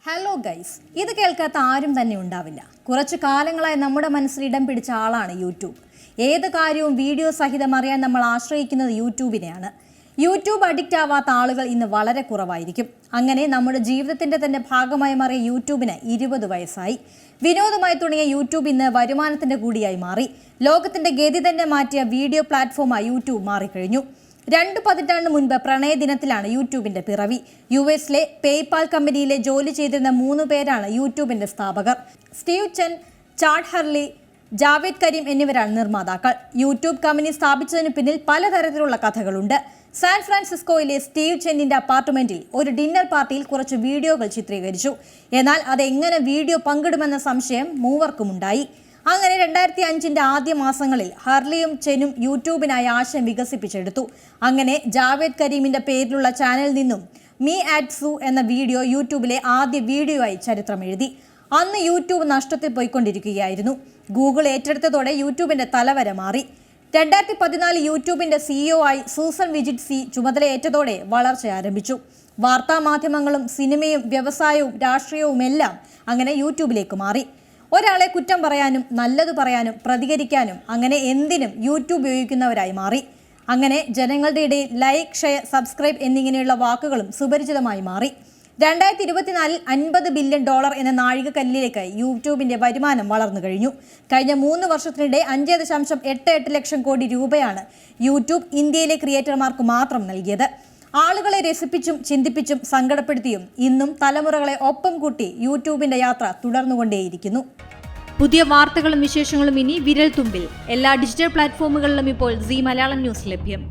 Hello guys, ഇത് കേൾക്കാത്ത ആരും തന്നെ ഉണ്ടാവില്ല. കുറച്ചു കാലങ്ങളായി നമ്മുടെ മനസ്സിൽ ഇടം പിടിച്ച ആളാണ് യൂട്യൂബ്. ഏത് കാര്യവും വീഡിയോ സഹിതം അറിയാൻ നമ്മൾ ആശ്രയിക്കുന്നത് യൂട്യൂബിനെയാണ്. യൂട്യൂബ് അഡിക്റ്റ് ആവാത്ത ആളുകൾ ഇന്ന് വളരെ കുറവായിരിക്കും. അങ്ങനെ നമ്മുടെ ജീവിതത്തിന്റെ തന്നെ ഭാഗമായി മാറിയ യൂട്യൂബിന് 20 വയസ്സായി. വിനോദമായി തുടങ്ങിയ യൂട്യൂബ് ഇന്ന് വരുമാനത്തിന്റെ കൂടിയായി മാറി. ലോകത്തിന്റെ ഗതി തന്നെ മാറ്റിയ വീഡിയോ പ്ലാറ്റ്ഫോമായി യൂട്യൂബ് മാറിക്കഴിഞ്ഞു. 2 പതിറ്റാണ്ട് മുൻപ് പ്രണയദിനത്തിലാണ് യൂട്യൂബിന്റെ പിറവി. യുഎസിലെ പേയ്പാൽ കമ്പനിയിലെ ജോലി ചെയ്തിരുന്ന 3 പേരാണ് യൂട്യൂബിന്റെ സ്ഥാപകർ. Steve Chen, Chad ഹർലി, Javed Kareem എന്നിവരാണ് നിർമ്മാതാക്കൾ. യൂട്യൂബ് കമ്പനി സ്ഥാപിച്ചതിന് പിന്നിൽ പലതരത്തിലുള്ള കഥകളുണ്ട്. സാൻ ഫ്രാൻസിസ്കോയിലെ സ്റ്റീവ് ചെന്നിന്റെ അപ്പാർട്ട്മെന്റിൽ ഒരു ഡിന്നർ പാർട്ടിയിൽ കുറച്ച് വീഡിയോകൾ ചിത്രീകരിച്ചു. എന്നാൽ അതെങ്ങനെ വീഡിയോ പങ്കിടുമെന്ന സംശയം മൂവർക്കുമുണ്ടായി. അങ്ങനെ 2005 ആദ്യ മാസങ്ങളിൽ ഹർലിയും ചെനും യൂട്യൂബിനായി ആശയം വികസിപ്പിച്ചെടുത്തു. അങ്ങനെ ജാവേദ് കരീമിന്റെ പേരിലുള്ള ചാനലിൽ നിന്നും മീ ആറ്റ് സു എന്ന വീഡിയോ യൂട്യൂബിലെ ആദ്യ വീഡിയോ ആയി ചരിത്രം എഴുതി. അന്ന് യൂട്യൂബ് നഷ്ടത്തിൽ പോയിക്കൊണ്ടിരിക്കുകയായിരുന്നു. ഗൂഗിൾ ഏറ്റെടുത്തതോടെ യൂട്യൂബിന്റെ തലവര മാറി. 2014 യൂട്യൂബിന്റെ CEO ആയി സൂസൻ വിജിറ്റ് ചുമതലയേറ്റതോടെ വളർച്ച ആരംഭിച്ചു. വാർത്താ മാധ്യമങ്ങളും സിനിമയും വ്യവസായവും രാഷ്ട്രീയവും എല്ലാം അങ്ങനെ യൂട്യൂബിലേക്ക് മാറി. ഒരാളെ കുറ്റം പറയാനും നല്ലത് പറയാനും പ്രതികരിക്കാനും അങ്ങനെ എന്തിനും യൂട്യൂബ് ഉപയോഗിക്കുന്നവരായി മാറി. അങ്ങനെ ജനങ്ങളുടെ ഇടയിൽ ലൈക്ക്, ഷെയർ, സബ്സ്ക്രൈബ് എന്നിങ്ങനെയുള്ള വാക്കുകളും സുപരിചിതമായി മാറി. 2024 $50 ബില്യൺ എന്ന നാഴികക്കല്ലിലേക്ക് യൂട്യൂബിന്റെ വരുമാനം വളർന്നു കഴിഞ്ഞു. കഴിഞ്ഞ 3 വർഷത്തിനിടെ 5.88 ലക്ഷം കോടി രൂപയാണ് യൂട്യൂബ് ഇന്ത്യയിലെ ക്രിയേറ്റർമാർക്ക് മാത്രം നൽകിയത്. ആളുകളെ രസിപ്പിച്ചും ചിന്തിപ്പിച്ചും സങ്കടപ്പെടുത്തിയും ഇന്നും തലമുറകളെ ഒപ്പം കൂട്ടി യൂട്യൂബിന്റെ യാത്ര തുടർന്നുകൊണ്ടേയിരിക്കുന്നു. പുതിയ വാർത്തകളും വിശേഷങ്ങളും ഇനി വിരൽ തുമ്പിൽ. എല്ലാ ഡിജിറ്റൽ പ്ലാറ്റ്ഫോമുകളിലും ഇപ്പോൾ സീ മലയാളം ന്യൂസ് ലഭ്യം.